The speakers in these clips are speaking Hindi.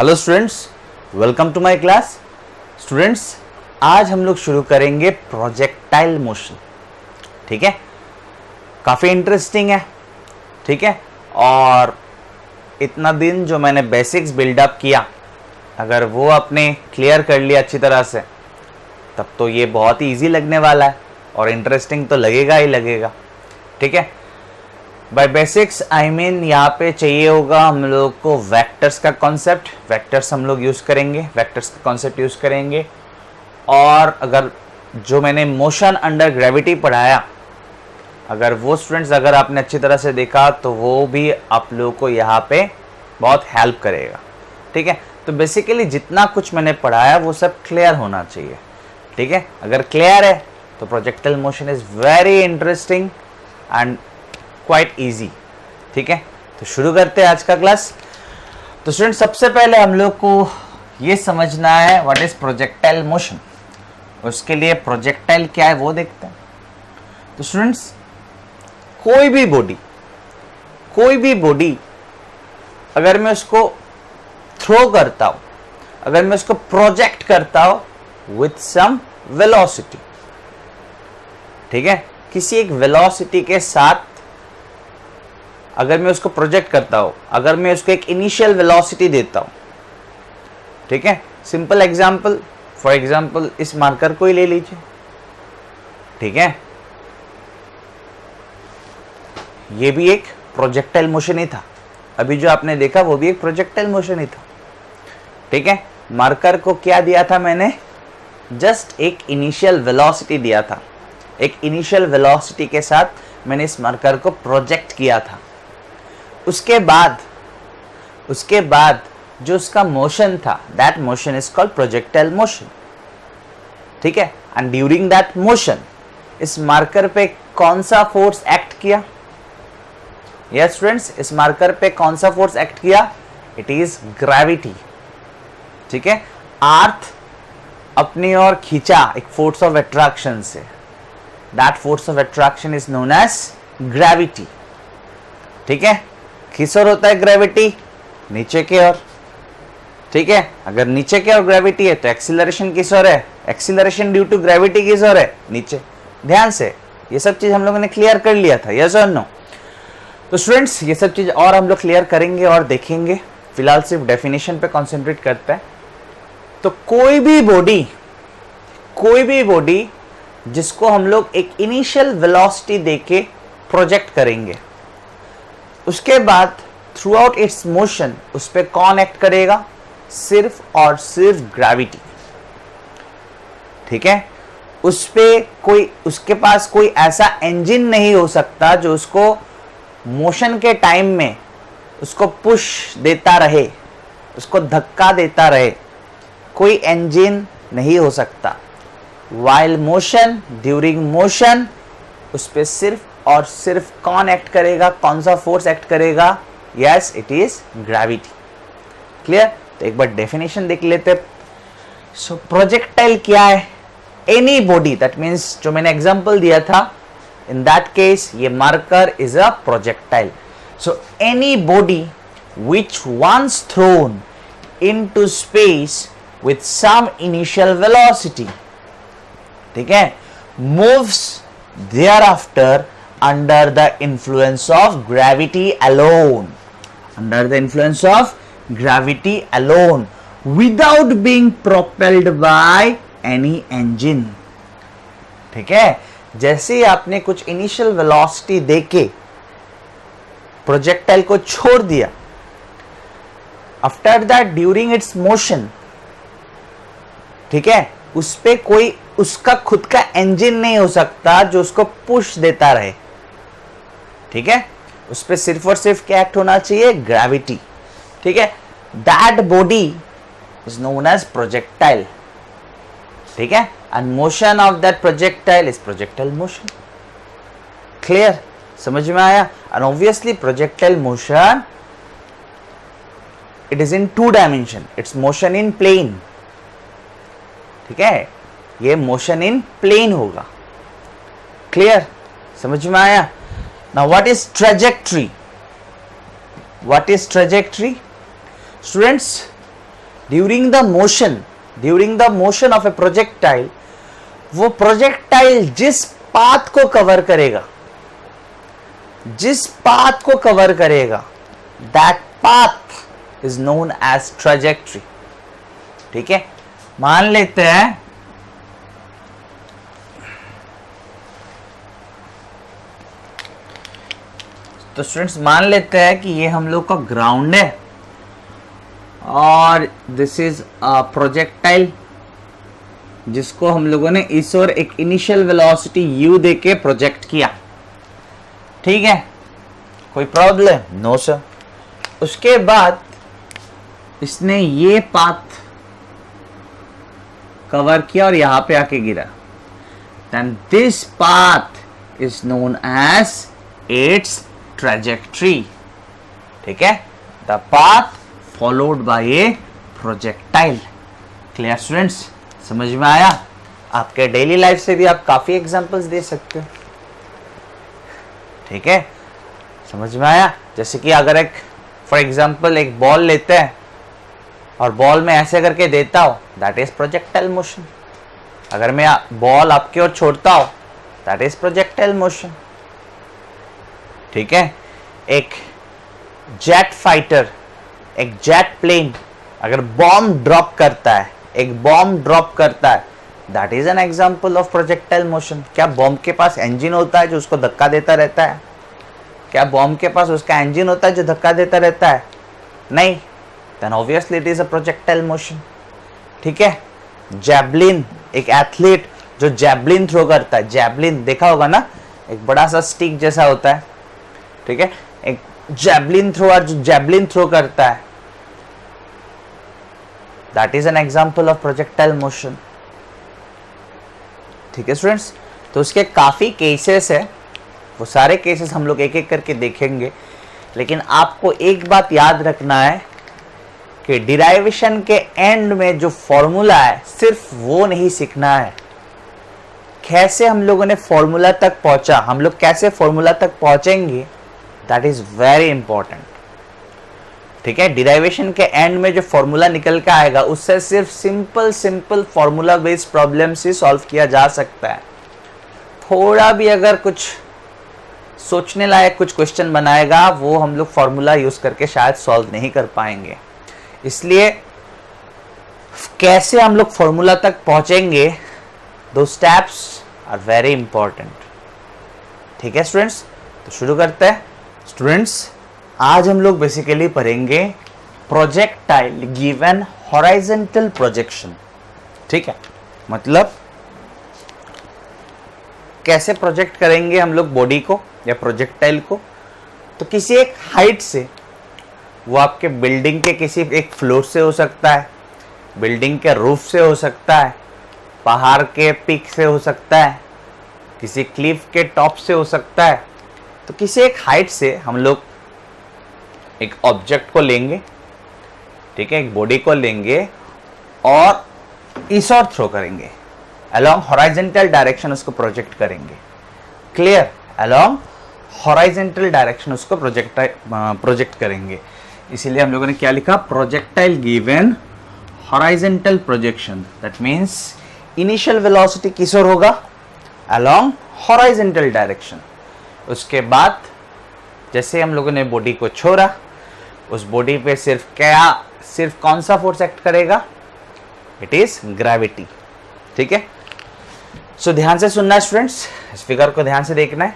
Hello students, welcome to my class. Students, आज हम लोग शुरू करेंगे प्रोजेक्टाइल मोशन। ठीक है, काफ़ी इंटरेस्टिंग है। ठीक है, और इतना दिन जो मैंने बेसिक्स बिल्डअप किया, अगर वो आपने क्लियर कर लिया अच्छी तरह से, तब तो ये बहुत ही ईजी लगने वाला है और इंटरेस्टिंग तो लगेगा ही लगेगा। ठीक है, बाय बेसिक्स आई मीन यहाँ पे चाहिए होगा हम लोग को वेक्टर्स का कॉन्सेप्ट। वेक्टर्स हम लोग यूज़ करेंगे, वेक्टर्स का कॉन्सेप्ट यूज़ करेंगे। और अगर जो मैंने मोशन अंडर ग्रेविटी पढ़ाया, अगर वो स्टूडेंट्स अगर आपने अच्छी तरह से देखा तो वो भी आप लोगों को यहाँ पे बहुत हेल्प करेगा। ठीक है, तो बेसिकली जितना कुछ मैंने पढ़ाया वो सब क्लियर होना चाहिए। ठीक है, अगर क्लियर है तो projectile motion is very interesting and quite easy. ठीक है, तो शुरू करते हैं आज का क्लास। तो स्टूडेंट, सबसे पहले हम लोग को ये समझना है व्हाट इज प्रोजेक्टाइल मोशन। उसके लिए प्रोजेक्टाइल क्या है वो देखते हैं। तो स्टूडेंट्स, कोई भी बॉडी अगर मैं उसको थ्रो करता हूं, अगर मैं उसको प्रोजेक्ट करता हूं विथ सम वेलोसिटी, ठीक है, किसी एक वेलोसिटी के साथ अगर मैं उसको प्रोजेक्ट करता हूं, अगर मैं उसको एक इनिशियल वेलोसिटी देता हूं, ठीक है, सिंपल एग्जांपल, फॉर एग्जांपल इस मार्कर को ही ले लीजिए। ठीक है, ये भी एक प्रोजेक्टाइल मोशन ही था। अभी जो आपने देखा वो भी एक प्रोजेक्टाइल मोशन ही था। ठीक है, मार्कर को क्या दिया था मैंने? जस्ट एक इनिशियल वेलोसिटी दिया था। एक इनिशियल वेलोसिटी के साथ मैंने इस मार्कर को प्रोजेक्ट किया था। उसके बाद जो उसका मोशन था, that motion is called projectile motion. ठीक है, एंड ड्यूरिंग दैट मोशन इस मार्कर पे कौन सा फोर्स एक्ट किया? यस स्टूडेंट्स, इस मार्कर पे कौन सा फोर्स एक्ट किया? It is gravity. ठीक है, अर्थ अपनी ओर खींचा एक फोर्स ऑफ अट्रैक्शन से, that force of attraction is known as gravity. ठीक है, किस ओर होता है ग्रेविटी? नीचे की ओर। ठीक है, अगर नीचे की ओर ग्रेविटी है तो एक्सीलरेशन किस ओर है? एक्सीलरेशन ड्यू टू ग्रेविटी किस ओर है? नीचे। ध्यान से, ये सब चीज हम लोगों ने क्लियर कर लिया था, यस और नो? तो स्टूडेंट्स, ये सब चीज और हम लोग क्लियर करेंगे और देखेंगे। फिलहाल सिर्फ डेफिनेशन पे कॉन्सेंट्रेट करते हैं। तो कोई भी बॉडी जिसको हम लोग एक इनिशियल वेलोसिटी देके प्रोजेक्ट करेंगे, उसके बाद थ्रू आउट इट्स मोशन उस पर कौन एक्ट करेगा? सिर्फ और सिर्फ ग्रेविटी। ठीक है, उसके पास कोई ऐसा इंजन नहीं हो सकता जो उसको मोशन के टाइम में उसको पुश देता रहे, उसको धक्का देता रहे। कोई इंजन नहीं हो सकता। वाइल मोशन, ड्यूरिंग मोशन, उस पर सिर्फ और सिर्फ कौन एक्ट करेगा? कौन सा फोर्स एक्ट करेगा? Yes, it is gravity. Clear? तो एक बार डेफिनेशन देख लेते। सो प्रोजेक्टाइल क्या है? एनी बॉडी, दैट मीन्स जो मैंने एग्जांपल दिया था, इन दैट केस ये marker is a projectile. So any body which once thrown into space with some initial velocity, ठीक है, moves thereafter under the influence of gravity alone, under the influence of gravity alone, without being propelled by any engine। ठीक है, जैसे ही आपने कुछ इनिशियल वेलोसिटी देके प्रोजेक्टाइल को छोड़ दिया, after that during its motion, ठीक है, उस पे कोई उसका खुद का इंजन नहीं हो सकता जो उसको पुश देता रहे। ठीक है, उस पे सिर्फ और सिर्फ क्या एक्ट होना चाहिए? ग्रेविटी। ठीक है, that body is known as projectile. ठीक है, and motion of that projectile is projectile motion. Clear? समझ में आया? And obviously projectile motion, it is in 2 dimension, it's motion in plane. ठीक है, ये मोशन इन प्लेन होगा। क्लियर? समझ में आया? Now what is trajectory? What is trajectory? Students, during the motion of a projectile, वो प्रोजेक्टाइल जिस पाथ को कवर करेगा, that path is known as trajectory. ठीक है, मान लेते हैं तो स्टूडेंट्स मान लेते हैं कि ये हम लोग का ग्राउंड है और दिस इज अ प्रोजेक्टाइल जिसको हम लोगों ने इस ओर एक इनिशियल वेलोसिटी u देके प्रोजेक्ट किया। ठीक है, कोई प्रॉब्लम? No sir. उसके बाद इसने ये पाथ कवर किया और यहां पे आके गिरा, then this path is known as its trajectory. ठीक है, the path followed by a projectile. Clear students, समझ में आया? आपके डेली लाइफ से भी आप काफी एग्जांपल्स दे सकते हो। ठीक है, समझ में आया? जैसे कि अगर एक फॉर एग्जांपल एक बॉल लेते हैं और बॉल में ऐसे करके देता हो, दैट इज प्रोजेक्टाइल मोशन। अगर मैं बॉल आपकी ओर छोड़ता हूं, दैट इज प्रोजेक्टाइल मोशन। ठीक है, एक जेट फाइटर, एक जेट प्लेन अगर बॉम्ब ड्रॉप करता है, that is an example of projectile motion. क्या बॉम्ब के पास इंजन होता है जो उसको धक्का देता रहता है? क्या बॉम्ब के पास उसका इंजन होता है जो धक्का देता रहता है? नहीं, then obviously it is a projectile motion. ठीक है, जैवलिन, एक एथलीट जो जैवलिन थ्रो करता है, जैवलिन देखा होगा ना, एक बड़ा सा स्टिक जैसा होता है। ठीक है, एक जैवलिन थ्रोअर जो जैवलिन थ्रो करता है, that is an example of projectile motion. ठीक है स्टूडेंट्स, तो उसके काफी केसेस है, वो सारे केसेस हम लोग एक एक करके देखेंगे। लेकिन आपको एक बात याद रखना है कि डिराइवेशन के एंड में जो फॉर्मूला है सिर्फ वो नहीं सीखना है, कैसे हम लोगों ने फॉर्मूला तक पहुंचा, हम लोग कैसे फॉर्मूला तक पहुंचेंगे, दैट इज वेरी इंपॉर्टेंट। ठीक है, डिराइवेशन के एंड में जो फॉर्मूला निकल के आएगा उससे सिर्फ सिंपल फॉर्मूला बेस्ड प्रॉब्लम से सॉल्व किया जा सकता है। थोड़ा भी अगर कुछ सोचने लायक कुछ क्वेश्चन बनाएगा, वो हम लोग फॉर्मूला यूज करके शायद सॉल्व नहीं कर पाएंगे। इसलिए कैसे हम लोग फॉर्मूला तक पहुंचेंगे, दो स्टेप्स आर वेरी इंपॉर्टेंट। ठीक है स्टूडेंट्स, तो शुरू करते हैं। स्टूडेंट्स, आज हम लोग बेसिकली पढ़ेंगे प्रोजेक्टाइल गिवन हॉराइजॉन्टल प्रोजेक्शन। ठीक है, मतलब कैसे प्रोजेक्ट करेंगे हम लोग बॉडी को या प्रोजेक्टाइल को। तो किसी एक हाइट से, वो आपके बिल्डिंग के किसी एक फ्लोर से हो सकता है, बिल्डिंग के रूफ से हो सकता है, पहाड़ के पीक से हो सकता है, किसी क्लिफ के टॉप से हो सकता है। तो किसी एक हाइट से हम लोग एक ऑब्जेक्ट को लेंगे, ठीक है, एक बॉडी को लेंगे और इस ओर थ्रो करेंगे, अलोंग हॉराइजॉन्टल डायरेक्शन उसको प्रोजेक्ट करेंगे। क्लियर? अलोंग हॉराइजॉन्टल डायरेक्शन उसको प्रोजेक्ट करेंगे। इसीलिए हम लोगों ने क्या लिखा, projectile given horizontal projection. That means initial velocity किस ओर होगा, अलोंग हॉराइजॉन्टल डायरेक्शन। उसके बाद जैसे हम लोगों ने बॉडी को छोड़ा, उस बॉडी पे सिर्फ कौन सा फोर्स एक्ट करेगा, इट इज ग्रेविटी। ठीक है, सो ध्यान से सुनना है स्टूडेंट्स, इस फिगर को ध्यान से देखना है,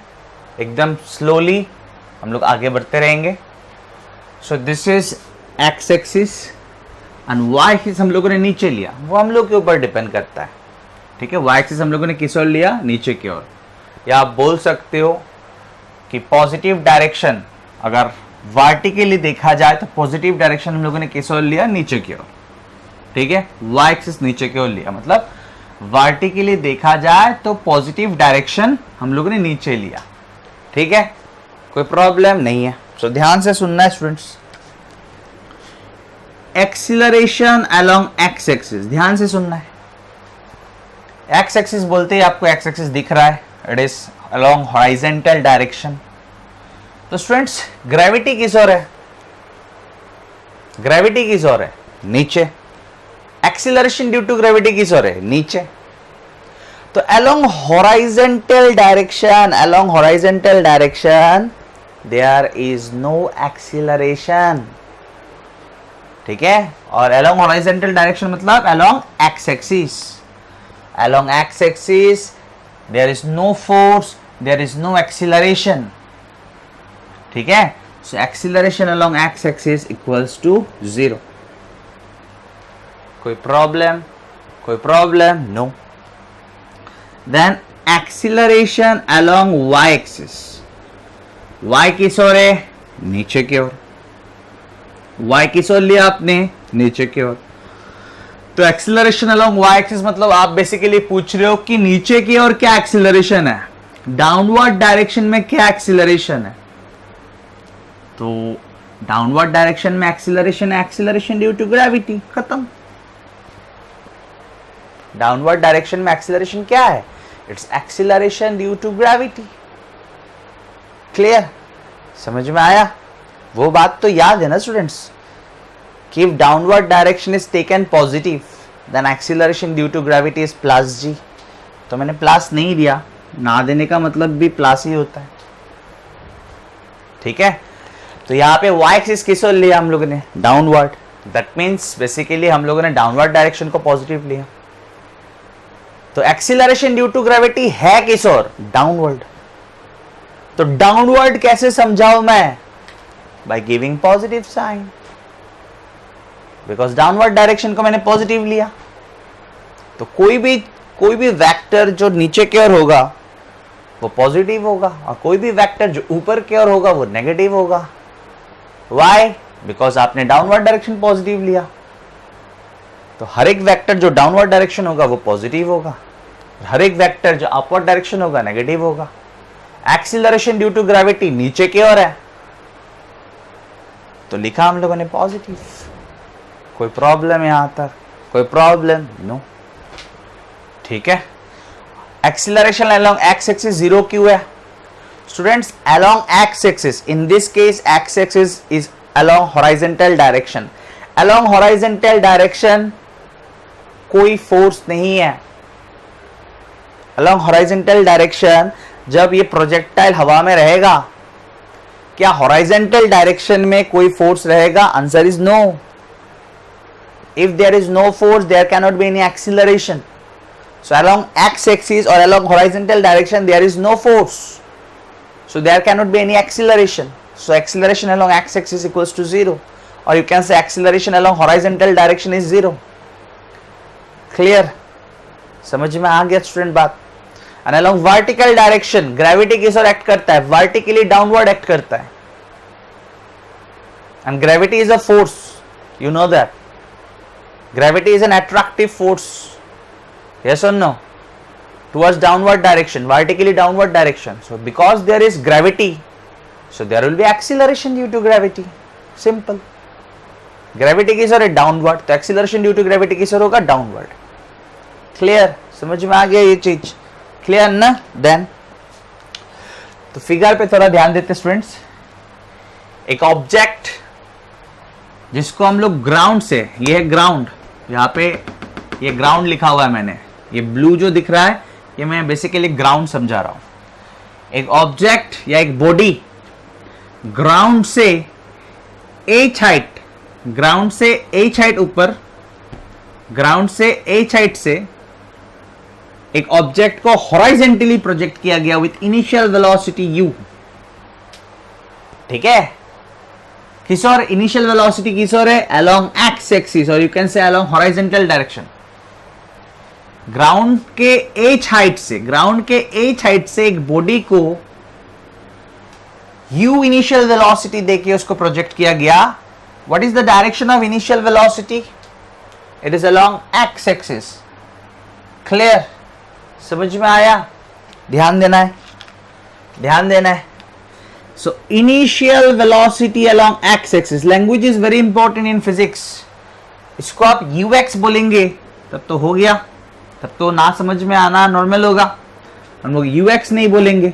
एकदम स्लोली हम लोग आगे बढ़ते रहेंगे। So this is x axis and y axis हम लोगों ने नीचे लिया, वो हम लोग के ऊपर डिपेंड करता है। ठीक है, वाई एक्सिस हम लोगों ने किस ओर लिया, नीचे की ओर। या आप बोल सकते हो कि पॉजिटिव डायरेक्शन अगर वर्टिकली देखा जाए तो पॉजिटिव डायरेक्शन हम लोगों ने किस ओर लिया, नीचे की ओर। ठीक है, वाई एक्सिस नीचे की ओर लिया, मतलब वर्टिकली देखा जाए तो पॉजिटिव डायरेक्शन हम लोगों ने नीचे लिया। ठीक है, कोई प्रॉब्लम नहीं है। सो ध्यान से सुनना है students. Acceleration along x axis, ध्यान से सुनना है। एक्स एक्सिस बोलते ही आपको एक्स एक्सिस दिख रहा है, it is along horizontal direction. तो स्टूडेंट्स, ग्रेविटी किस ओर है, ग्रेविटी किस ओर है, नीचे। एक्सीलरेशन ड्यू टू ग्रेविटी किस ओर है? नीचे। तो along horizontal direction there is no acceleration, ठीक है। और अलोंग हॉराइजेंटल डायरेक्शन मतलब along x axis, there is no force, there is no acceleration, ठीक है। So acceleration along x axis equals to 0। कोई problem? No. Then acceleration along Y axis, Y किस ओर है? नीचे की ओर। वाई किस ओर लिया आपने? नीचे की ओर। तो एक्सीलरेशन अलोंग वाई एक्सिस मतलब आप बेसिकली पूछ रहे हो कि नीचे की ओर क्या एक्सीलरेशन है, डाउनवर्ड डायरेक्शन में क्या एक्सीलरेशन है। तो डाउनवर्ड डायरेक्शन में एक्सीलरेशन है, एक्सीलरेशन ड्यू टू ग्रेविटी, खत्म। डाउनवर्ड डायरेक्शन में एक्सीलरेशन क्या है? It's acceleration due to gravity. Clear? समझ में आया? वो बात तो याद है ना स्टूडेंट्स कि if downward direction is taken positive then acceleration due to gravity is plus G. तो मैंने प्लस नहीं दिया, ना देने का मतलब भी प्लस ही होता है, ठीक है। तो यहाँ पे वाई एक्सिस किस ओर लिया हम लोगों ने? डाउनवर्ड। दैट मीन्स बेसिकली हम लोगों ने डाउनवर्ड डायरेक्शन को पॉजिटिव लिया। तो एक्सीलरेशन ड्यू टू ग्रेविटी है किस ओर? डाउनवर्ड। तो डाउनवर्ड कैसे समझाऊं मैं? By giving positive sign, because downward direction को मैंने पॉजिटिव लिया। तो कोई भी वेक्टर जो नीचे की ओर होगा वो पॉजिटिव होगा, और कोई भी वेक्टर जो ऊपर की ओर होगा वो नेगेटिव होगा। Why? बिकॉज आपने डाउनवर्ड डायरेक्शन पॉजिटिव लिया। तो हर एक वेक्टर जो डाउनवर्ड डायरेक्शन होगा वो पॉजिटिव होगा, हर एक वेक्टर जो अपवर्ड डायरेक्शन होगा नेगेटिव होगा। एक्सीलरेशन ड्यू टू ग्रेविटी नीचे की ओर है, तो लिखा हम लोगों ने पॉजिटिव। कोई प्रॉब्लम यहां तक? कोई प्रॉब्लम? नो, ठीक है। एक्सीलरेशन अलोंग एक्स एक्सिस 0 क्यों है students? Along x axis, in this case x axis is along horizontal direction. Along horizontal direction कोई फोर्स नहीं है। अलोंग हॉरिजॉन्टल डायरेक्शन जब ये प्रोजेक्टाइल हवा में रहेगा, क्या हॉरिजॉन्टल डायरेक्शन में कोई फोर्स रहेगा? Answer is no. If there is no force there can not be any acceleration. So along x-axis or along horizontal direction there is no force, so there cannot be any acceleration. So acceleration along x-axis equals to 0, or you can say acceleration along horizontal direction is 0. Clear? समझ में आ गया स्टूडेंट बात? And along vertical direction gravity किस ओर एक्ट करता है? vertically downward एक्ट करता है, and gravity is a force, you know that. Gravity is an attractive force. Yes or no? Towards downward direction, vertically downward direction. So because there is gravity, so there will be acceleration due to gravity. Simple. Gravity किस ओर है? downward. तो acceleration due to gravity किस ओर होगा? downward. Clear? समझ में आ गया ये चीज? Clear ना? Then तो फिगर पे थोड़ा ध्यान देते स्टूडेंट्स। एक ऑब्जेक्ट जिसको हम लोग ग्राउंड से, ये है ग्राउंड, यहाँ पे ये ग्राउंड लिखा हुआ है मैंने, ये ब्लू जो दिख रहा है ये मैं बेसिकली ग्राउंड समझा रहा हूं। एक ऑब्जेक्ट या एक बॉडी ग्राउंड से h हाइट, ग्राउंड से h हाइट ऊपर, ग्राउंड से h हाइट से एक ऑब्जेक्ट को हॉरिजॉन्टली प्रोजेक्ट किया गया विथ इनिशियल वेलोसिटी u, ठीक है। किस ओर इनिशियल वेलोसिटी किस ओर है? अलोंग एक्स एक्सिस, और you can say along horizontal direction. Ground के h हाइट से, ग्राउंड के h हाइट से एक बॉडी को u इनिशियल वेलोसिटी देके उसको प्रोजेक्ट किया गया। What is the direction of initial velocity? It is along x axis. Clear? समझ में आया? ध्यान देना है, ध्यान देना है। So initial velocity along x-axis, language is very important in physics. इसको आप ux बोलेंगे तब तो हो गया, तब तो ना समझ में आना नॉर्मल होगा। हम लोग ux नहीं बोलेंगे।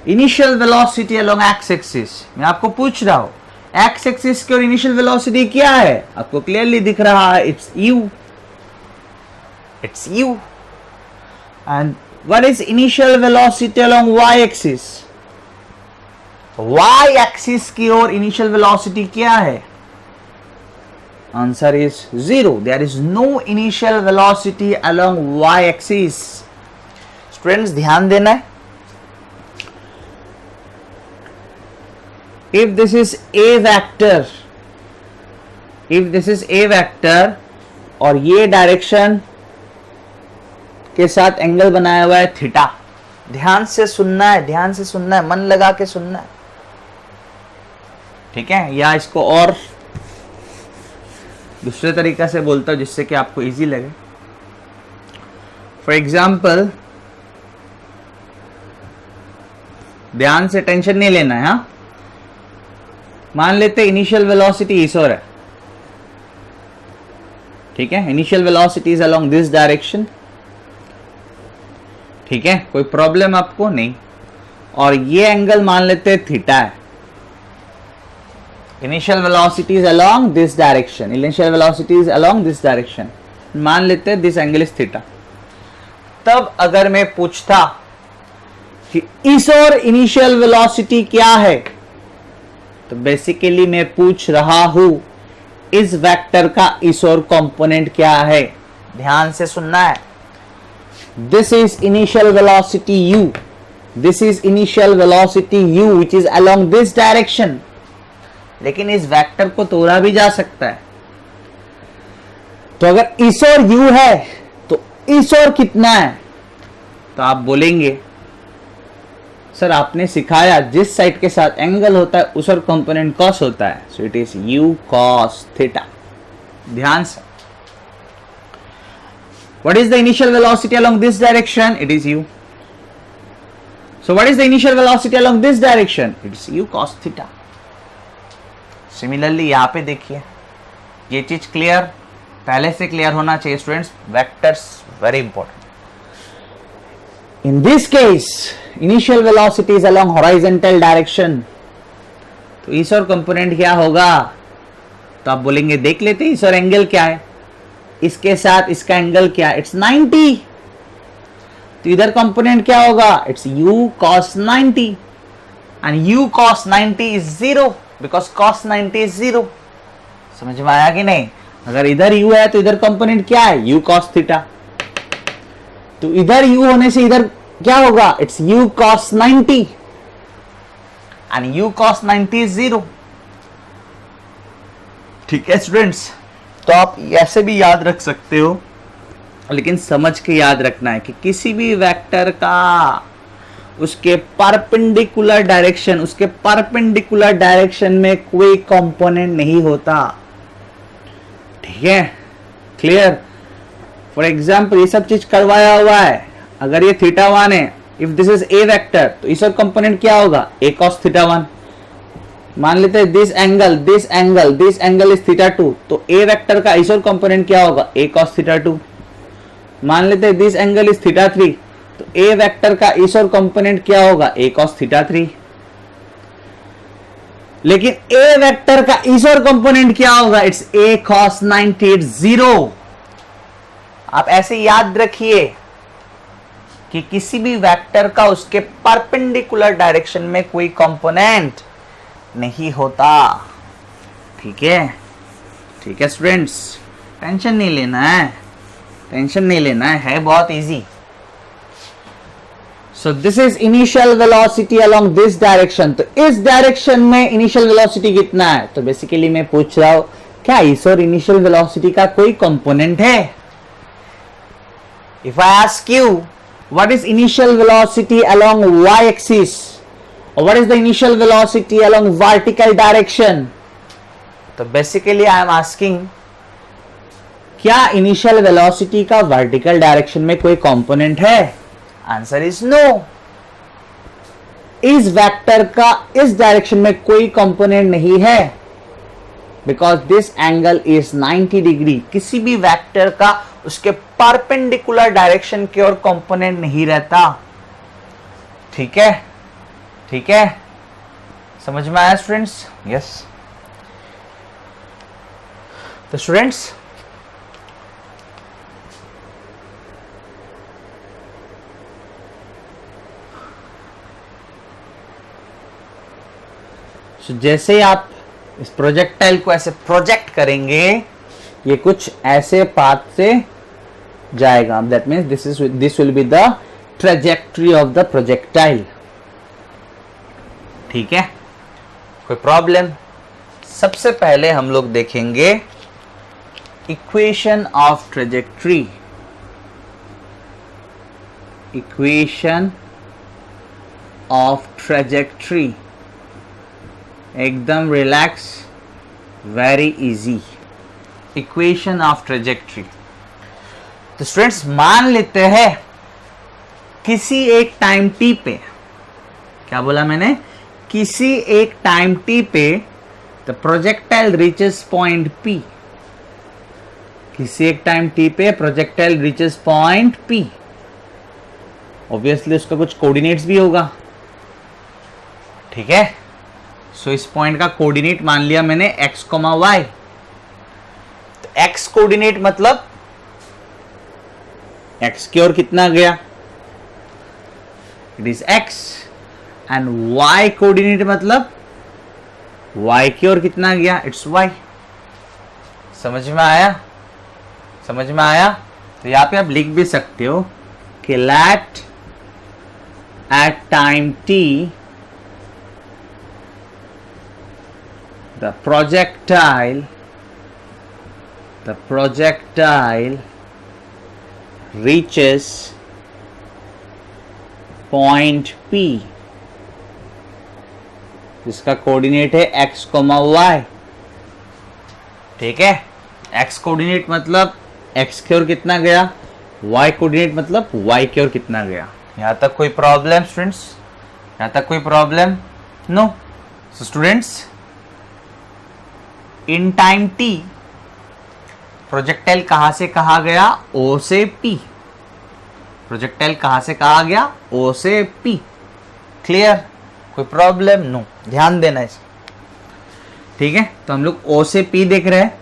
Initial velocity along x-axis, मैं आपको पूछ रहा हूं एक्स एक्सिस की और इनिशियल वेलोसिटी क्या है, आपको क्लियरली दिख रहा है, it's u. And what is initial velocity along y axis? y axis की ओर इनिशियल वेलोसिटी क्या है? Answer is 0. There is no initial velocity along y axis. Students ध्यान देना है. If this is a vector और ये डायरेक्शन के साथ एंगल बनाया हुआ है थीटा. ध्यान से सुनना है, मन लगा के सुनना है, ठीक है. या इसको और दूसरे तरीका से बोलता हूं जिससे कि आपको इजी लगे. फॉर एग्जाम्पल, ध्यान से, टेंशन नहीं लेना है. हाँ, मान लेते इनिशियल वेलोसिटी इस ओर है, ठीक है. Initial velocity is along this direction, ठीक है. कोई प्रॉब्लम आपको नहीं. और ये एंगल मान लेते थीटा है. Initial velocity is along this direction, मान लेते दिस एंगल इज थीटा. तब अगर मैं पूछता कि इस ओर इनिशियल वेलोसिटी क्या है, तो बेसिकली मैं पूछ रहा हूं इस वेक्टर का इस ओर कंपोनेंट क्या है. ध्यान से सुनना है. This is initial velocity u. This is initial velocity u which is along this direction. लेकिन इस वेक्टर को तोड़ा भी जा सकता है. तो अगर इस ओर u है तो इस ओर कितना है, तो आप बोलेंगे सर आपने सिखाया जिस साइड के साथ एंगल होता है उस ओर कंपोनेंट cos होता है. So it is u cos theta. ध्यान से. What is the initial velocity along this direction? It is u. So what is the initial velocity along this direction? It is u cos theta. Similarly यहाँ पे देखिए, ये चीज क्लियर, पहले से क्लियर होना चाहिए students. Vectors very important. In this case, initial velocity is along horizontal direction. तो इस और कंपोनेंट क्या होगा, तो आप बोलेंगे देख लेते हैं इस और एंगल क्या है, इसके साथ इसका एंगल क्या है, इट्स 90. तो इधर कंपोनेंट क्या होगा, it's u cos 90. And u cos 90 is 0 because cos 90 is 0. समझ में आया कि नहीं. अगर इधर u है तो इधर कंपोनेंट क्या है, u cos थीटा. तो इधर u होने से इधर क्या होगा, it's u cos 90 and u cos 90 is 0. ठीक है स्टूडेंट्स. तो आप ऐसे भी याद रख सकते हो, लेकिन समझ के याद रखना है कि किसी भी वेक्टर का उसके परपेंडिकुलर डायरेक्शन में कोई कंपोनेंट नहीं होता. ठीक है, क्लियर. फॉर एग्जाम्पल ये सब चीज करवाया हुआ है. अगर ये थीटा 1 है, if this is a vector, तो इस कंपोनेंट क्या होगा, a cos थीटा 1. मान लेते हैं दिस एंगल इज थीटा 2, तो ए वेक्टर का इस कंपोनेंट क्या होगा, a cos थीटा 2. मान लेते हैं दिस एंगल इज थीटा 3, तो ए वेक्टर का इस कंपोनेंट क्या होगा, a cos थीटा 3. लेकिन ए वेक्टर का इस कंपोनेंट क्या होगा, इट्स a cos 90, इट्स 0. आप ऐसे याद रखिए कि किसी भी वेक्टर का उसके परपेंडिकुलर डायरेक्शन में कोई कंपोनेंट नहीं होता. ठीक है स्टूडेंट्स. टेंशन नहीं लेना है बहुत easy. So this is initial velocity along this direction. तो इस डायरेक्शन में इनिशियल वेलोसिटी कितना है, तो बेसिकली मैं पूछ रहा हूं क्या इस और इनिशियल वेलोसिटी का कोई कंपोनेंट है. If I ask you what is initial velocity along y axis, or what is the initial velocity along vertical direction, तो बेसिकली आई एम आस्किंग क्या इनिशियल वेलोसिटी का वर्टिकल डायरेक्शन में कोई कंपोनेंट है. Answer is no. इस वेक्टर का इस डायरेक्शन में कोई कंपोनेंट नहीं है because this angle is 90 degree. किसी भी वेक्टर का उसके परपेंडिकुलर डायरेक्शन की ओर कंपोनेंट नहीं रहता. ठीक है, समझ में आया स्टूडेंट्स. यस. तो स्टूडेंट्स जैसे आप इस प्रोजेक्टाइल को ऐसे प्रोजेक्ट करेंगे, ये कुछ ऐसे पाथ से जाएगा. That means this will be the trajectory of the projectile. ठीक है, कोई प्रॉब्लम? सबसे पहले हम लोग देखेंगे equation of trajectory. Equation of trajectory एकदम relax, very easy. Equation of trajectory. तो स्टूडेंट्स मान लेते हैं किसी एक टाइम टी पे, क्या बोला मैंने, किसी एक टाइम टी पे the projectile reaches point P. किसी एक टाइम टी पे projectile reaches point P. Obviously उसका कुछ कोऑर्डिनेट्स भी होगा. ठीक है, सो इस पॉइंट का कोऑर्डिनेट मान लिया मैंने x, y. तो x कोऑर्डिनेट मतलब x की ओर कितना गया, it is x. And y coordinate मतलब y की ओर कितना गया, इट्स y. समझ में आया? समझ में आया? तो यहां पे आप लिख भी सकते हो कि let at time t the projectile reaches point P जिसका कोऑर्डिनेट है x, y. ठीक है, x कोऑर्डिनेट मतलब x की ओर कितना गया, y कोऑर्डिनेट मतलब y की ओर कितना गया. यहां तक कोई प्रॉब्लम स्टूडेंट्स? यहां तक कोई problem? No. So students in time t projectile कहां से कहा गया, O से P. प्रोजेक्टाइल कहां से कहा गया, O से P. क्लियर? कोई प्रॉब्लम? नो. ध्यान देना इस. ठीक है, तो हम लोग O से P देख रहे हैं.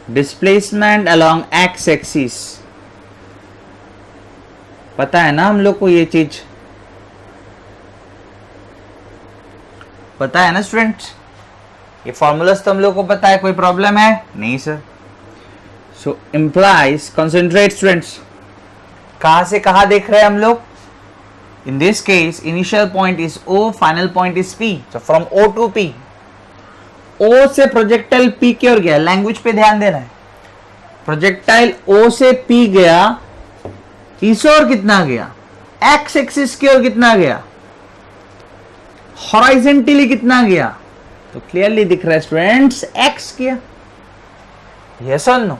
डिस्प्लेसमेंट अलोंग एक्स एक्सिस, पता है ना हम लोग को, ये चीज पता है ना स्टूडेंट्स? ये फॉर्मूलास तो हम लोग को पता है. कोई प्रॉब्लम है? नहीं sir. So implies, concentrate students, कहां से कहां देख रहे हैं हम लोग? In this case initial point is O, final point is P. So from O to P. O से प्रोजेक्टाइल P की ओर गया. लैंग्वेज पे ध्यान देना है. प्रोजेक्टाइल O से P गया, इस ओर कितना गया, एक्स एक्सिस की ओर कितना गया, हॉरिजॉन्टली कितना गया. तो क्लियरली दिख रहा है स्टूडेंट्स, x किया. यस और नो?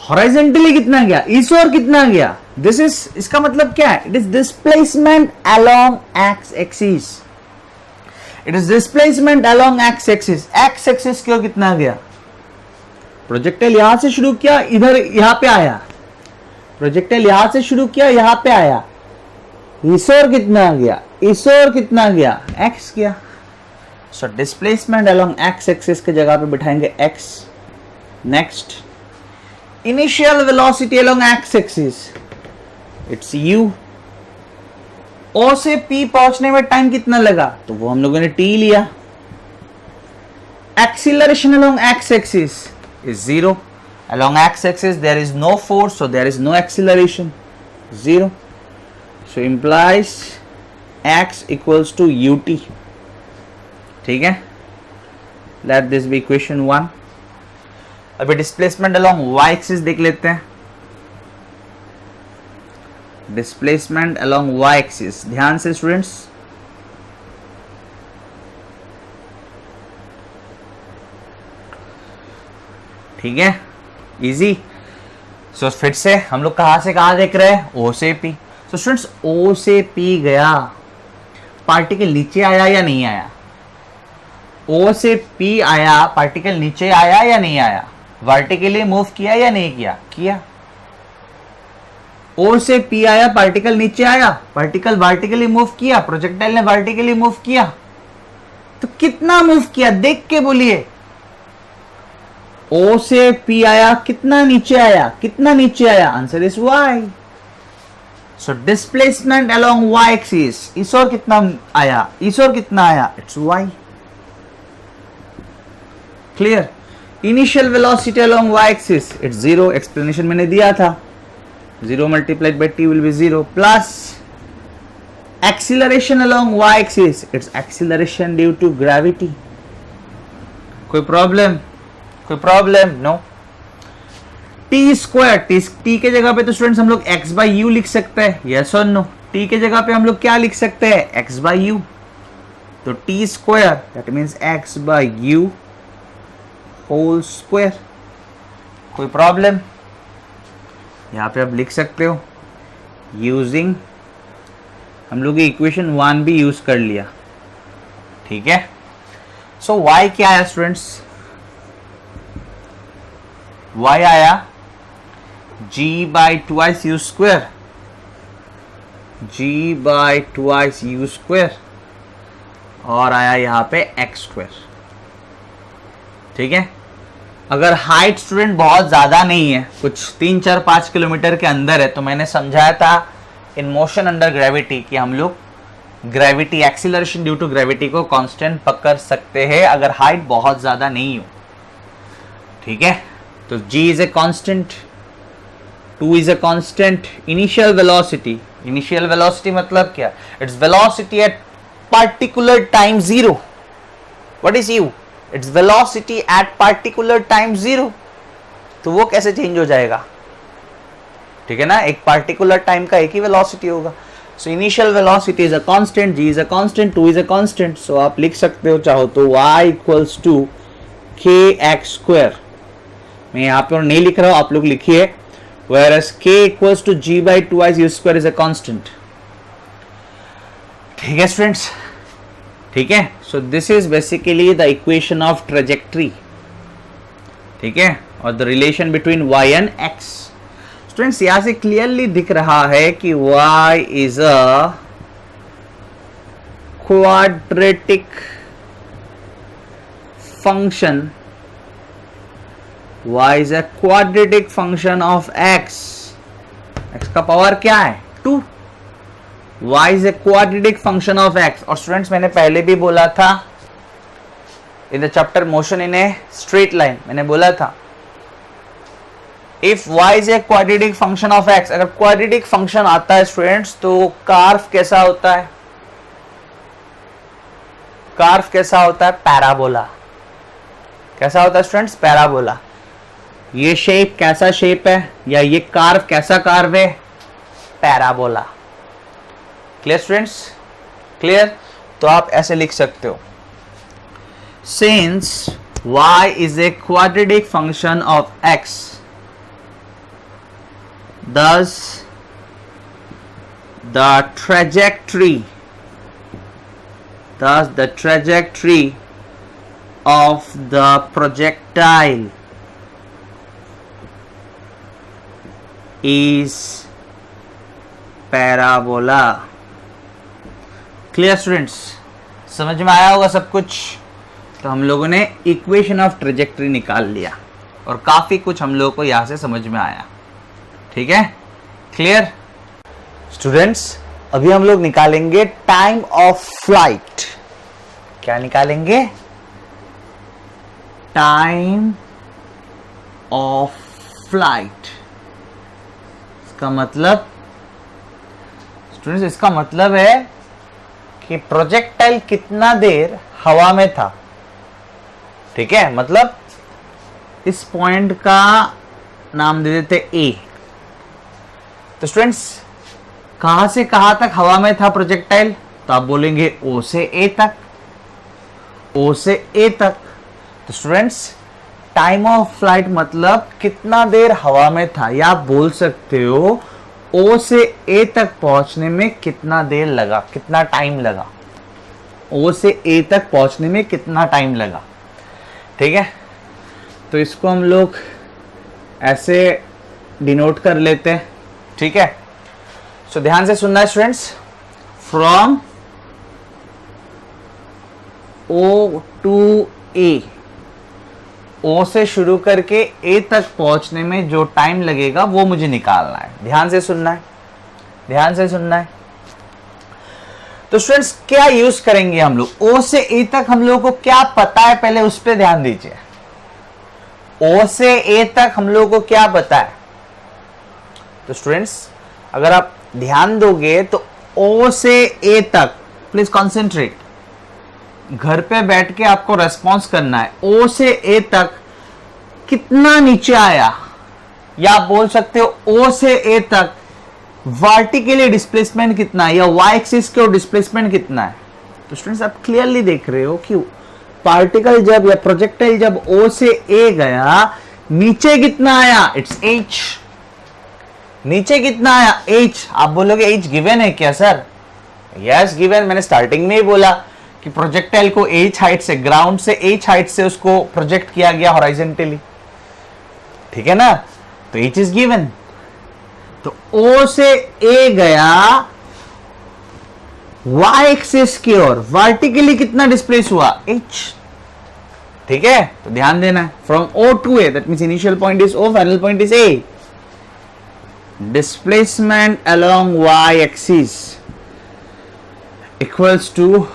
हॉरिजॉन्टली कितना गया, इस ओर कितना गया. दिस इज, इसका मतलब क्या है, it is displacement along x axis. It is displacement along x axis. X axis की ओर कितना गया. प्रोजेक्टाइल यहां से शुरू किया, इधर यहां पे आया. प्रोजेक्टाइल यहां से शुरू किया, यहां पे आया. इस ओर कितना गया, इस ओर कितना गया, x किया. So displacement along x axis के जगह पे बिठाएंगे x. Next, initial velocity along x axis, it's u. O से P पहुंचने में टाइम कितना लगा, तो वो हम लोगों ने t लिया. Acceleration along x axis is 0. Along x axis there is no force, so there is no acceleration, 0. So implies x equals to ut. ठीक है, लेट दिस बी इक्वेशन 1. अभी डिस्प्लेसमेंट अलोंग y एक्सिस देख लेते हैं. डिस्प्लेसमेंट अलोंग y एक्सिस, ध्यान से स्टूडेंट्स. ठीक है, इजी. सो फिर से हम लोग कहां से कहां देख रहे हैं, O से P. सो स्टूडेंट्स O से P गया, पार्टिकल नीचे आया या नहीं आया. O से P आया, पार्टिकल नीचे आया या नहीं आया, वर्टिकली मूव किया या नहीं किया, किया. O से P आया, पार्टिकल नीचे आया, पार्टिकल वर्टिकली मूव किया, प्रोजेक्टाइल ने वर्टिकली मूव किया. तो कितना मूव किया देख के बोलिए. O से P आया, कितना नीचे आया, कितना नीचे आया, answer is y. So displacement along y axis, इस ओर कितना आया, इस ओर कितना आया, it's y. Clear? Initial velocity along y axis, it's 0. Explanation मैंने दिया था. 0 multiplied by t will be 0 plus acceleration along y axis, it's acceleration due to gravity. कोई प्रॉब्लम? कोई problem? No. T square, t के जगह पे तो स्टूडेंट्स हम लोग x बाई यू लिख सकते हैं, यस और नो. टी के जगह पे हम लोग क्या लिख सकते हैं, x बाई यू. तो t square that means x by u whole square. कोई प्रॉब्लम? यहां पे आप लिख सकते हो यूजिंग, हम लोग इक्वेशन 1 भी यूज कर लिया. ठीक है. सो y क्या है स्टूडेंट्स, y आया g by twice you square, g by twice you square, और आया यहां पे x स्क्वायर. ठीक है. अगर हाइट स्टूडेंट बहुत ज्यादा नहीं है, कुछ 3-4-5 किलोमीटर के अंदर है, तो मैंने समझाया था इन मोशन अंडर ग्रेविटी कि हम लोग gravity, acceleration due to gravity को कांस्टेंट पकड़ सकते हैं अगर हाइट बहुत ज्यादा नहीं हो. ठीक है. तो g is a constant, 2 is a constant. Initial velocity मतलब क्या, its velocity at particular time 0. What is u, its velocity at particular time 0. तो वो कैसे चेंज हो जाएगा, ठीक है ना. एक पर्टिकुलर टाइम का एक ही वेलोसिटी होगा. So initial velocity is a constant, g is a constant, 2 is a constant. So आप लिख सकते हो चाहो तो y equals to kx square. मैं यहाँ पे और नहीं लिख रहा हूं, आप लोग लिखिए. whereas k equals to g by 2i u square is a constant. ठीक है स्टूडेंट्स, ठीक है. सो this is basically the equation of trajectory. ठीक है. और the relation between y and x. Students यहां से क्लियरली दिख रहा है कि y is a quadratic function, y is a quadratic function of x. x का पावर क्या है, 2. y is a quadratic function of x. और स्टूडेंट्स मैंने पहले भी बोला था in the chapter motion in a straight line, मैंने बोला था if y is a quadratic function of x, अगर quadratic फंक्शन आता है स्टूडेंट्स तो कार्व कैसा होता है, कार्व कैसा होता है, पैराबोला. कैसा होता है स्टूडेंट्स, पैराबोला. ये शेप कैसा शेप है, या ये कार्व कैसा कार्व है, पैराबोला. Clear students, clear. तो आप ऐसे लिख सकते हो, since y is a quadratic function of x, thus the trajectory of the projectile is parabola. Clear students, समझ में आया होगा सब कुछ. तो हम लोगों ने इक्वेशन ऑफ ट्रेजेक्ट्री निकाल लिया और काफी कुछ हम लोगों को यहां से समझ में आया. ठीक है, क्लियर स्टूडेंट्स. अभी हम लोग निकालेंगे टाइम ऑफ फ्लाइट. क्या निकालेंगे, टाइम ऑफ फ्लाइट. इसका मतलब स्टूडेंट्स, इसका मतलब है कि प्रोजेक्टाइल कितना देर हवा में था. ठीक है, मतलब इस पॉइंट का नाम दे देते ए. तो स्टूडेंट्स कहां से कहां तक हवा में था प्रोजेक्टाइल, तो आप बोलेंगे ओ से ए तक, ओ से ए तक. तो स्टूडेंट्स टाइम ऑफ फ्लाइट मतलब कितना देर हवा में था, या आप बोल सकते हो ओ से ए तक पहुंचने में कितना देर लगा, कितना टाइम लगा. ओ से ए तक पहुंचने में कितना टाइम लगा. ठीक है, तो इसको हम लोग ऐसे डिनोट कर लेते हैं. ठीक है, सो ध्यान से सुनना है स्टूडेंट्स. फ्रॉम ओ टू ए ओ से शुरू करके ए तक पहुंचने में जो टाइम लगेगा वो मुझे निकालना है। ध्यान से सुनना है, ध्यान से सुनना है। तो स्टूडेंट्स क्या यूज करेंगे हम लोग, ओ से ए तक हम लोग को क्या पता है, पहले उस पर ध्यान दीजिए। ओ से ए तक हम लोग को क्या पता है। तो स्टूडेंट्स अगर आप ध्यान दोगे तो ओ से ए तक, प्लीज कॉन्सेंट्रेट, घर पे बैठ के आपको रेस्पॉन्स करना है। ओ से ए तक कितना नीचे आया, या आप बोल सकते हो ओ से ए तक वर्टिकली डिस्प्लेसमेंट कितना है, या वाई एक्सिस के डिस्प्लेसमेंट कितना है। तो स्टूडेंट्स आप क्लियरली देख रहे हो कि पार्टिकल जब या प्रोजेक्टाइल जब ओ से ए गया, नीचे कितना आया, इट्स एच। नीचे कितना आया, एच। आप बोलोगे एच गिवन है क्या सर? यस गिवन, मैंने स्टार्टिंग में ही बोला कि प्रोजेक्टाइल को एच हाइट से, ग्राउंड से एच हाइट से उसको प्रोजेक्ट किया गया हॉरिजॉन्टली, ठीक है ना। तो एच इज गिवन। तो ओ से ए गया, वाई एक्सिस की ओर वर्टिकली कितना डिस्प्लेस हुआ, एच, ठीक है। तो ध्यान देना है, from O to A, that means initial point is O, final point is A. Displacement along Y axis equals to,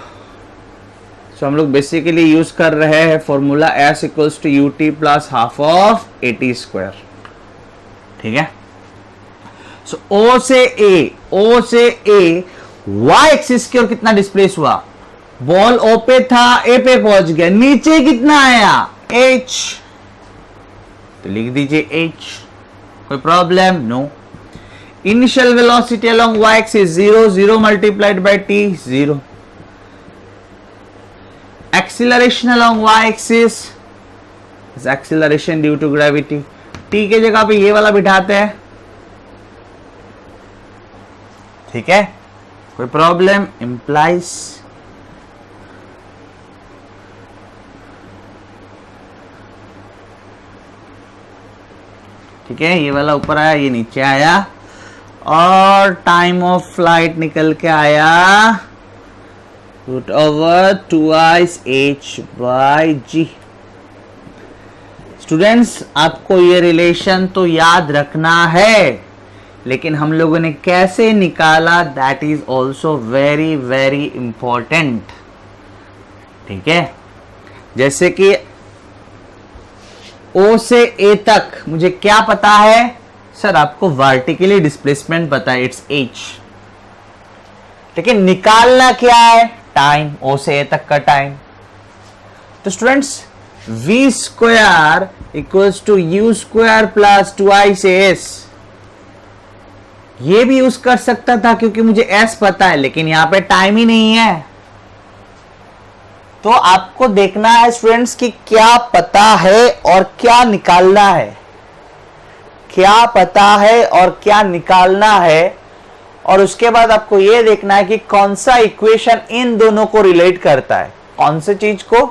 so हम लोग बेसिकली यूज कर रहे हैं formula S equals to U T plus half of A T square, ठीक है। सो ओ से ए, ओ से ए वाई एक्सिस की ओर कितना डिस्प्लेस हुआ, बॉल ओ पे था, ए पे पहुंच गया, नीचे कितना आया, एच। तो लिख दीजिए एच, कोई problem no. Initial velocity along Y axis 0, 0 multiplied by t 0। Acceleration along Y axis is acceleration due to gravity. T के जगह पे ये वाला बिठाते हैं, ठीक है, कोई प्रॉब्लम, इंप्लाइज ठीक है, ये वाला ऊपर आया, ये नीचे आया, और टाइम ऑफ फ्लाइट निकल के आया √2h/g। स्टूडेंट्स आपको ये रिलेशन तो याद रखना है, लेकिन हम लोगों ने कैसे निकाला, that is also very very important, ठीक है। जैसे कि ओ से ए तक मुझे क्या पता है सर, आपको वर्टिकली डिस्प्लेसमेंट पता है, इट्स एच, लेकिन निकालना क्या है, टाइम, ओ से ए तक का टाइम। तो students v square equals to u square plus 2ic, ये भी यूज कर सकता था क्योंकि मुझे s पता है, लेकिन यहां पे टाइम ही नहीं है। तो आपको देखना है स्टूडेंट्स कि क्या पता है और क्या निकालना है, क्या पता है और क्या निकालना है, और उसके बाद आपको यह देखना है कि कौन सा इक्वेशन इन दोनों को रिलेट करता है, कौन सी चीज को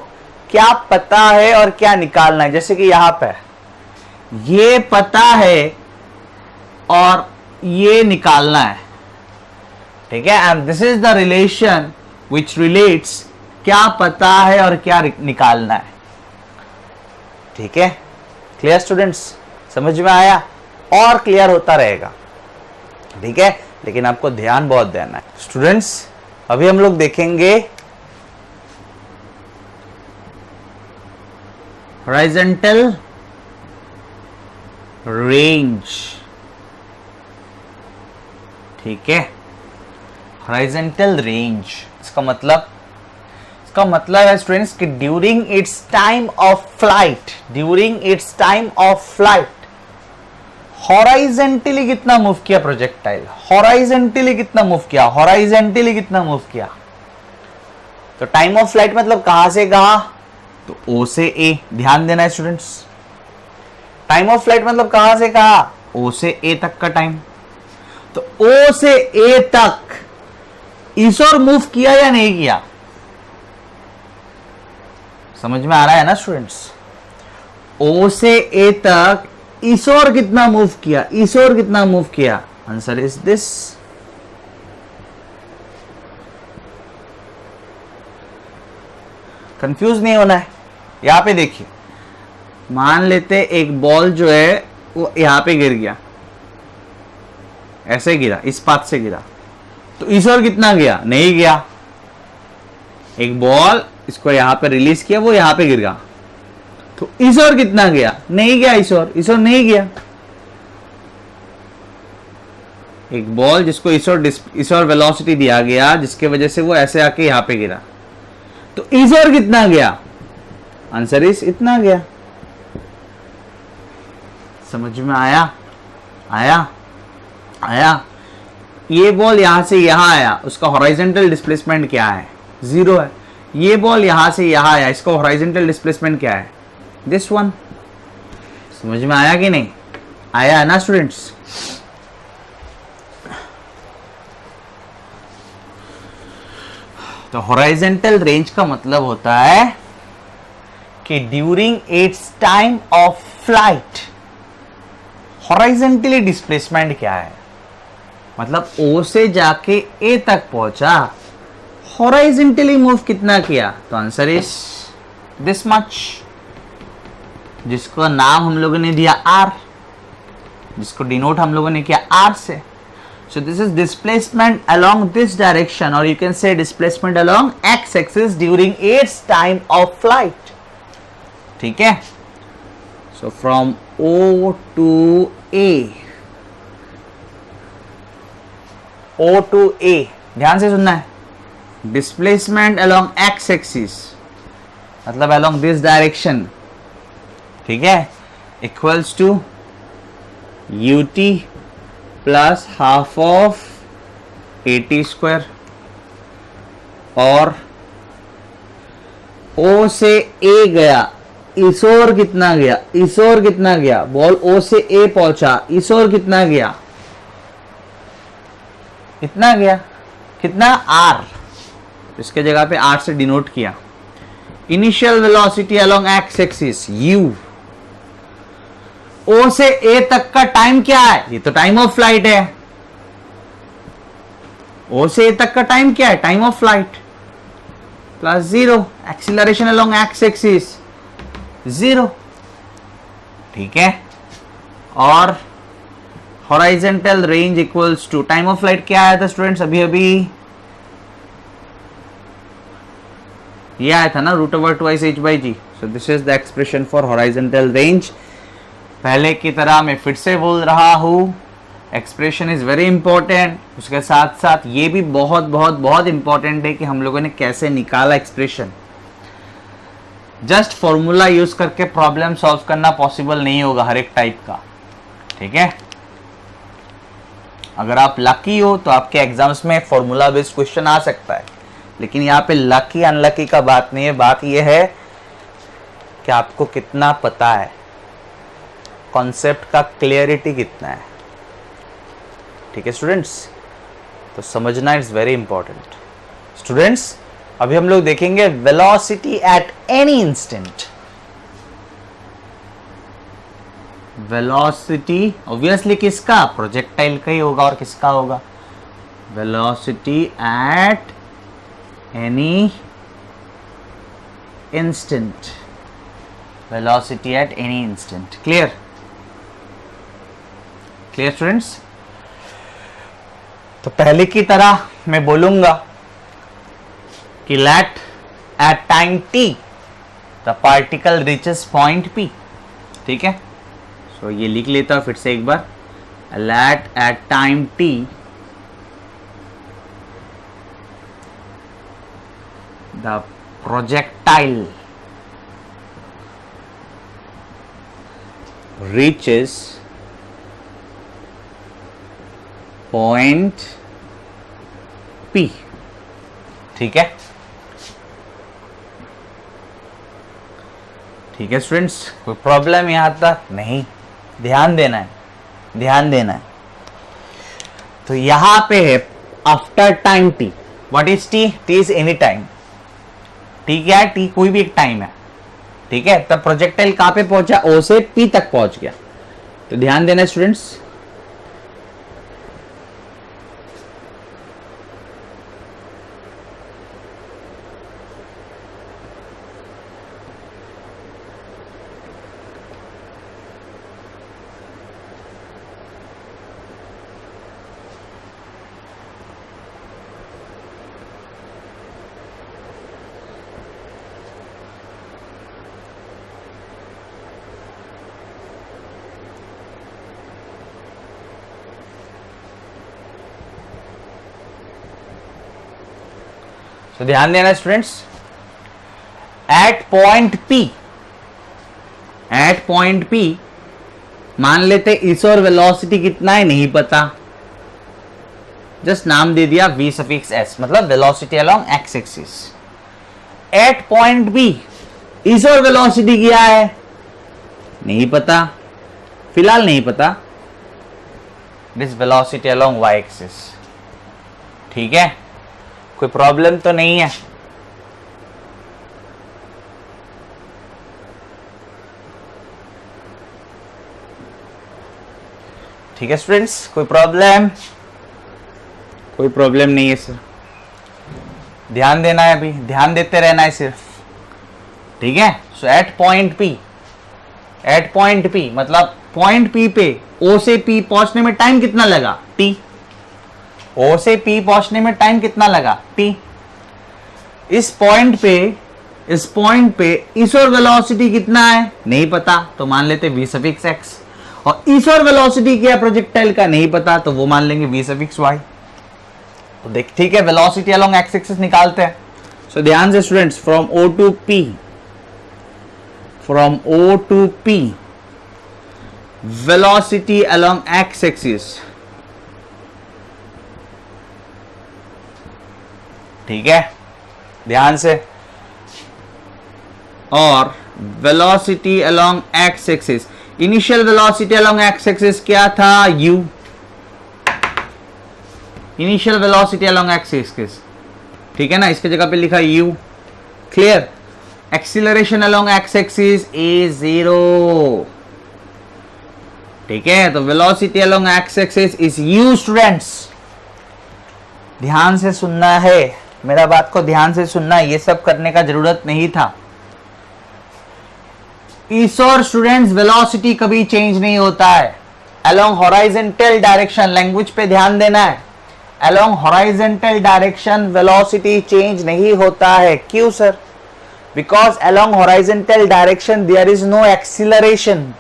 क्या पता है और क्या निकालना है। जैसे कि यहां पे ये पता है और ये निकालना है, ठीक है, and this is the relation which relates क्या पता है और क्या निकालना है, ठीक है। क्लियर स्टूडेंट्स, समझ में आया, और क्लियर होता रहेगा, ठीक है, लेकिन आपको ध्यान बहुत देना है। स्टूडेंट्स अभी हम लोग देखेंगे हॉरिजॉन्टल रेंज, ठीक है, हॉरिजॉन्टल रेंज। इसका मतलब है स्टूडेंट्स कि during its time of flight, during its time of flight horizontally कितना मूव किया प्रोजेक्टाइल, हॉरिजॉन्टली कितना मूव किया, हॉरिजॉन्टली कितना मूव किया। तो टाइम ऑफ फ्लाइट मतलब कहां से कहां, तो ओ से ए, ध्यान देना है स्टूडेंट्स। टाइम ऑफ फ्लाइट मतलब कहां से कहां, ओ से ए तक का टाइम। तो ओ से ए तक इस ओर मूव किया या नहीं किया, समझ में आ रहा है ना स्टूडेंट्स। ओ से ए तक इस ओर कितना मूव किया, इस ओर कितना मूव किया, आंसर इज दिस। कंफ्यूज नहीं होना है। यहां पे देखिए मान लेते एक बॉल जो है वो यहां पे गिर गया, ऐसे गिरा, इस पाथ से गिरा, तो इस ओर कितना गया? नहीं गया। एक बॉल इसको यहां पे रिलीज किया, वो यहां पे गिर गया, तो इस ओर कितना गया? नहीं गया। इस ओर नहीं गया। एक बॉल जिसको इस ओर वेलोसिटी दिया गया, जिसके वजह से वो ऐसे आके यहां पे गिरा, तो इस ओर कितना गया? आंसर इज इतना गया। समझ में आया? आया। ये बॉल यहां से यहां आया, उसका हॉरिजॉन्टल डिस्प्लेसमेंट क्या है? 0 है। ये बॉल यहां से यहां आया, इसका हॉरिजॉन्टल डिस्प्लेसमेंट क्या है? This one. समझ में आया कि नहीं? आया है ना स्टूडेंट्स? तो हॉरिजॉन्टल रेंज का मतलब होता है कि during its time of flight horizontally displacement क्या है, मतलब O से जाके A तक पहुंचा, हॉरिजॉन्टली मूव कितना किया? तो आंसर इज दिस मच, जिसको नाम हम लोगों ने दिया R, जिसको डिनोट हम लोगों ने किया R से। So this is displacement along this direction, or you can say displacement along x-axis during its time of flight. ठीक है? So from O to A, O to A, ध्यान से सुनना है। Displacement along x-axis, मतलब along this direction, ठीक है? Equals to ut plus half of AT square, और O से A गया, इस ओर कितना गया? इस ओर कितना गया? बॉल O से A पहुंचा, इस ओर कितना गया? इतना गया। कितना? R, इसके जगह पे R से डिनोट किया। Initial velocity along x axis U, O से A तक का टाइम क्या है? ये तो टाइम ऑफ फ्लाइट है। O से A तक का टाइम क्या है? Time of flight, plus 0, acceleration along x axis 0, ठीक है? और horizontal range equals to time of flight क्या आया था स्टूडेंट्स? अभी ये आया था ना, √/2h/g। So this is the expression for horizontal range. पहले की तरह मैं फिर से बोल रहा हूं, एक्सप्रेशन इज वेरी इंपॉर्टेंट। उसके साथ साथ ये भी बहुत बहुत बहुत इंपॉर्टेंट है कि हम लोगों ने कैसे निकाला एक्सप्रेशन। जस्ट फॉर्मूला यूज करके प्रॉब्लम सॉल्व करना पॉसिबल नहीं होगा हर एक टाइप का, ठीक है? अगर आप लकी हो तो आपके एग्जाम्स में फॉर्मूला बेस्ड क्वेश्चन आ सकता है, लेकिन यहाँ पे लकी अनलकी का बात नहीं है। बात यह है कि आपको कितना पता है, कॉन्सेप्ट का क्लियरिटी कितना है, ठीक है स्टूडेंट्स? तो समझना इट्स वेरी इंपॉर्टेंट। स्टूडेंट्स, अभी हम लोग देखेंगे velocity at any instant. Velocity obviously किसका? प्रोजेक्टाइल का ही होगा, और किसका होगा? Velocity at any instant, velocity at any instant. Clear students? तो पहले की तरह मैं बोलूंगा कि let at time t the particle reaches point P, ठीक है? सो ये लिख लेता हूं फिर से एक बार। Let at time t the projectile reaches point P, ठीक है? ठीक है स्टूडेंट्स, कोई प्रॉब्लम यहां तक नहीं? ध्यान देना है। तो यहां पे है after time t। What is t? t is any time. ठीक है, t कोई भी एक टाइम है, ठीक है? तब प्रोजेक्टाइल कहां पे पहुंचा? O से P तक पहुंच गया। तो ध्यान देना स्टूडेंट्स। तो ध्यान देना स्टूडेंट्स, एट पॉइंट P मान लेते इस और वेलोसिटी कितना है नहीं पता, जस्ट नाम दे दिया v सफिक्स s, मतलब velocity along x axis. At point B इस और वेलोसिटी क्या है नहीं पता, फिलहाल नहीं पता, this velocity along y axis. ठीक है, कोई प्रॉब्लम तो नहीं है। ठीक है स्टूडेंट्स, कोई प्रॉब्लम? कोई प्रॉब्लम नहीं है सर, ध्यान देना है, अभी ध्यान देते रहना है सिर्फ। ठीक है, सो एट पॉइंट P मतलब पॉइंट P पे O से P पहुंचने में टाइम कितना लगा t, O से P पहुंचने में टाइम कितना लगा t। इस पॉइंट पे इस और वेलोसिटी कितना है नहीं पता, तो मान लेते v सफिक्स x, और इस और वेलोसिटी क्या प्रोजेक्टाइल का नहीं पता, तो वो मान लेंगे v सफिक्स y। तो देख, ठीक है, वेलोसिटी अलोंग x एक्सिस निकालते हैं। सो ध्यान से students, from O to P velocity along x axis. ठीक है, ध्यान से, और velocity along x axis, initial velocity along x axis क्या था u, initial velocity along x axis. ठीक है ना, इसके जगह पे लिखा u। Clear, acceleration along x axis is 0। ठीक है, तो velocity along x axis is u। Students ध्यान से सुनना है, मेरा बात को ध्यान से सुनना, ये सब करने का जरूरत नहीं था। इस और स्टूडेंट्स वेलोसिटी कभी चेंज नहीं होता है अलोंग हॉरिजॉन्टल डायरेक्शन, लैंग्वेज पे ध्यान देना है। Along horizontal direction velocity change नहीं होता है। क्यों sir? Because along horizontal direction there is no acceleration.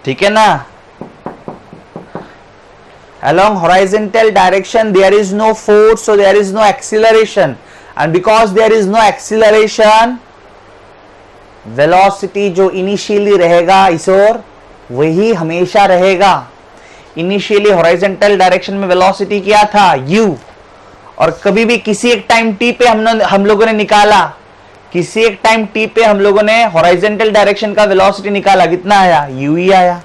ठीक है ना, along horizontal direction there is no force, so there is no acceleration, and because there is no acceleration velocity जो initially रहेगा इस ओर वही हमेशा रहेगा। initially horizontal direction में velocity क्या था u, और कभी भी किसी एक टाइम t पे हम लोगों ने निकाला, किसी एक टाइम t पे हम लोगों ने हॉरिजॉन्टल डायरेक्शन का वेलोसिटी निकाला, कितना आया u ही आया।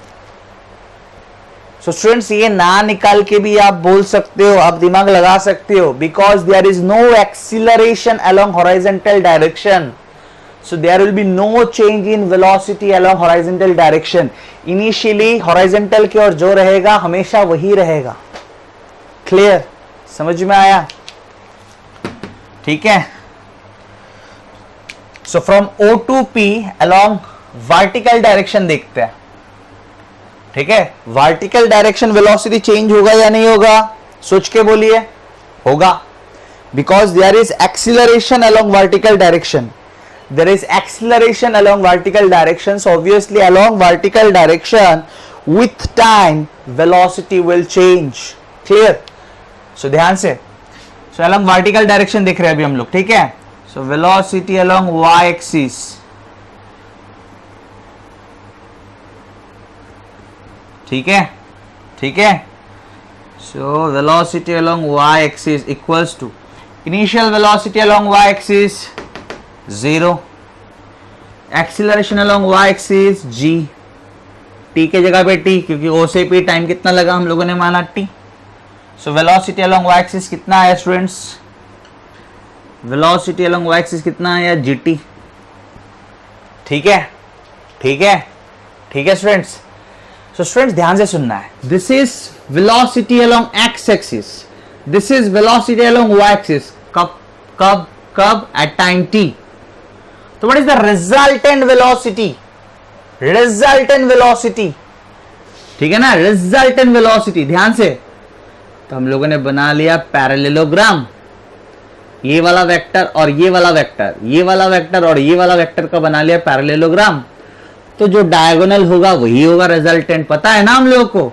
सो स्टूडेंट्स ये ना निकाल के भी आप बोल सकते हो, आप दिमाग लगा सकते हो, because there is no acceleration along horizontal direction, so there will be no change in velocity along horizontal direction. Initially horizontal की ओर जो रहेगा हमेशा वही रहेगा। क्लियर, समझ में आया? ठीक है, सो from O to P along vertical direction देखते हैं। ठीक है, वर्टिकल डायरेक्शन वेलोसिटी चेंज होगा या नहीं होगा? सोच के बोलिए। होगा, because there is acceleration along vertical direction, there is acceleration along vertical direction, so obviously along vertical direction with time velocity will change. Clear, so ध्यान से, सो अलोंग वर्टिकल डायरेक्शन देख रहे हैं अभी हम लोग। ठीक है, so velocity along y axis, ठीक है, ठीक है, so velocity along y axis equals to initial velocity along y axis 0, acceleration along y axis g, t के जगह पे t, क्योंकि o से p टाइम कितना लगा हम लोगों ने माना t। सो वेलोसिटी अलोंग y एक्सिस कितना आया students? Velocity along y axis कितना आया? gt। ठीक है, ठीक है, ठीक है स्टूडेंट्स। सो स्टूडेंट्स ध्यान से सुनना है, this is velocity along x axis, this is velocity along y axis. कब कब कब? At time t। तो what is the resultant velocity? Resultant velocity, ठीक है ना, रिजल्टेंट वेलोसिटी। ध्यान से, तो हम लोगों ने बना लिया पैरेललोग्राम, ये वाला वेक्टर और ये वाला वेक्टर, ये वाला वेक्टर और ये वाला वेक्टर का बना लिया पैरेललोग्राम। तो जो डायगोनल होगा वही होगा रिजल्टेंट, पता है ना हम लोगों को।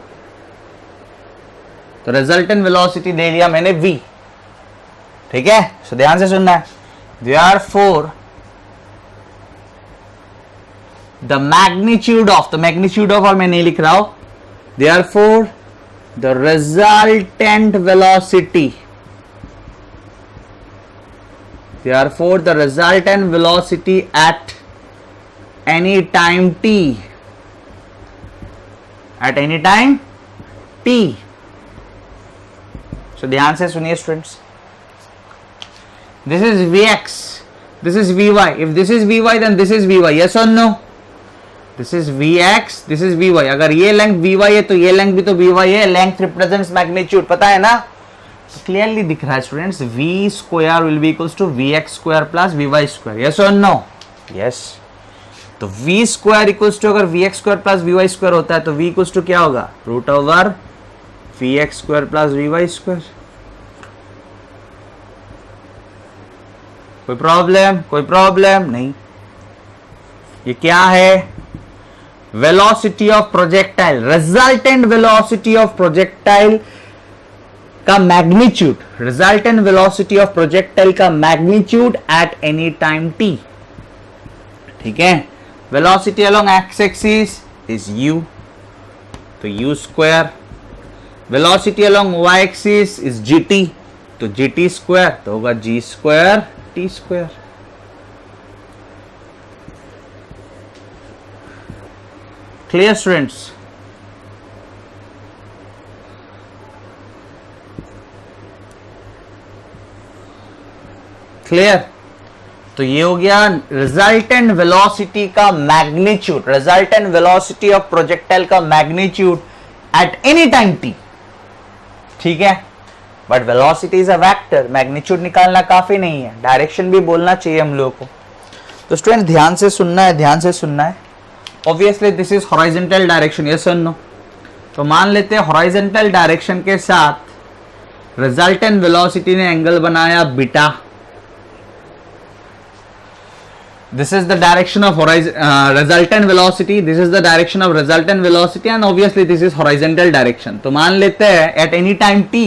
तो रिजल्टेंट वेलोसिटी दे लिया मैंने v। ठीक है, सो ध्यान से सुनना है। Therefore the magnitude of, तो magnitude of और मैं नहीं लिख रहा हूं, therefore the resultant velocity, therefore the resultant velocity at any time t, at any time t, so ध्यान से सुनिए students, this is Vx, this is Vy, if this is Vy then this is Vy, yes or no? This is Vx, this is Vy, अगर ये लेंथ Vy है तो ये लेंथ भी तो Vy है, लेंथ रिप्रेजेंट्स मैग्नीट्यूड, पता है ना? क्लियरली दिख रहा है students, v square will be equals to Vx square plus Vy square, yes और नो? यस, तो v स्क्वायर इक्वल्स टू, अगर Vx square plus Vy square होता है तो v इक्वल्स टू क्या होगा? Root over Vx square plus Vy square. कोई प्रॉब्लम? कोई प्रॉब्लम नहीं। ये क्या है? Velocity of projectile, resultant velocity of projectile का magnitude, resultant velocity of projectile का magnitude at any time t, ठीक है। Velocity along x axis is u, तो u square, velocity along y axis is gt, तो gt स्क्वायर, तो होगा g square t square. Clear students? Clear? तो ये हो गया रिजल्टेंट वेलोसिटी का magnitude, resultant velocity of projectile का magnitude at any time t, ठीक है। But velocity is a vector, magnitude निकालना काफी नहीं है, डायरेक्शन भी बोलना चाहिए हम लोगों को। तो स्टूडेंट ध्यान से सुनना है, ध्यान से सुनना है। Obviously this is horizontal direction, yes और नो? तो मान लेते हैं हॉरिजॉन्टल डायरेक्शन के साथ रिजल्टेंट वेलोसिटी ने एंगल बनाया beta. This is the direction of resultant velocity, this is the direction of resultant velocity and obviously this is horizontal direction। तो मान लेते हैं at any time t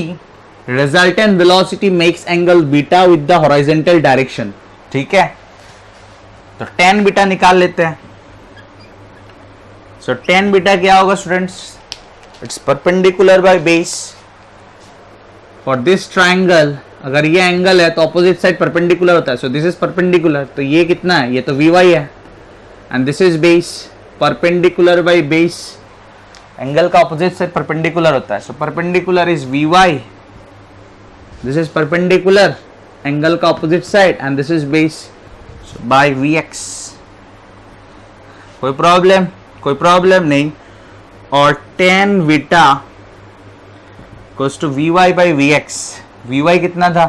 resultant velocity makes angle beta with the horizontal direction, ठीक है। तो tan बीटा निकाल लेते हैं। So tan बीटा क्या होगा students? It's perpendicular by base for this triangle। अगर ये एंगल है तो ऑपोजिट साइड परपेंडिकुलर होता है, सो दिस इज परपेंडिकुलर, तो ये कितना है? ये तो Vy है, and this is base, perpendicular by base, angle का ऑपोजिट साइड परपेंडिकुलर होता है, so perpendicular is Vy, this is perpendicular, angle का opposite side, and this is base, so by Vx। कोई प्रॉब्लम? कोई प्रॉब्लम नहीं। और tan beta equals to Vy by Vx, Vy कितना था?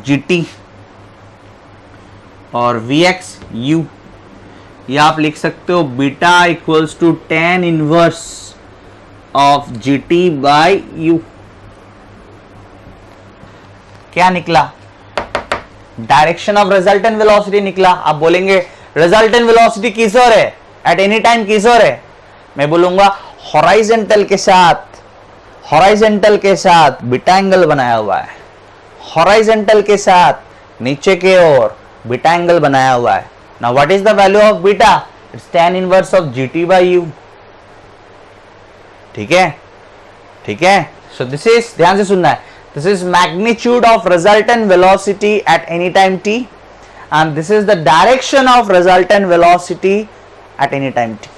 gt, और Vx u, ये आप लिख सकते हो beta equals to tan inverse of gt by u। क्या निकला? डायरेक्शन ऑफ रिजल्टेंट वेलोसिटी निकला। आप बोलेंगे रिजल्टेंट वेलोसिटी किस ओर है? एट एनी टाइम किस ओर है? मैं बोलूंगा हॉरिजॉन्टल के साथ, हॉरिजॉन्टल के साथ बीटा एंगल बनाया हुआ है, हॉरिजॉन्टल के साथ नीचे के ओर बीटा एंगल बनाया हुआ है। Now what is the value of beta? It's tan inverse of gt by u, ठीक है, ठीक है। सो दिस इज, ध्यान से सुनना है, this is magnitude of resultant velocity at any time t and this is the direction of resultant velocity at any time t।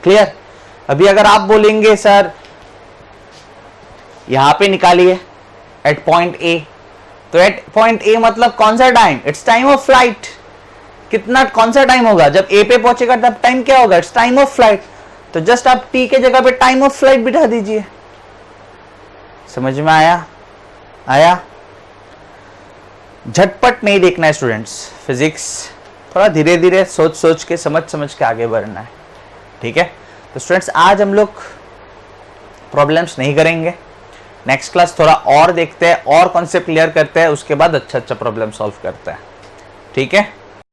Clear? अभी अगर आप बोलेंगे सर यहां पे निकालिए एट पॉइंट ए, तो एट पॉइंट ए मतलब कौन सा time? It's time of flight. कितना, कौन सा टाइम होगा? जब ए पे पहुंचेगा तब टाइम क्या होगा? It's time of flight. तो जस्ट आप टी के जगह पे टाइम ऑफ फ्लाइट बिठा दीजिए। समझ में आया? आया? झटपट नहीं देखना है स्टूडेंट्स, फिजिक्स थोड़ा धीरे धीरे सोच सोच के, समझ समझ के आगे बढ़ना है, ठीक है। तो स्टूडेंट्स आज हम लोग प्रॉब्लम्स नहीं करेंगे, नेक्स्ट क्लास थोड़ा और देखते हैं और कॉन्सेप्ट क्लियर करते हैं, उसके बाद अच्छा अच्छा प्रॉब्लम सॉल्व करते हैं, ठीक है।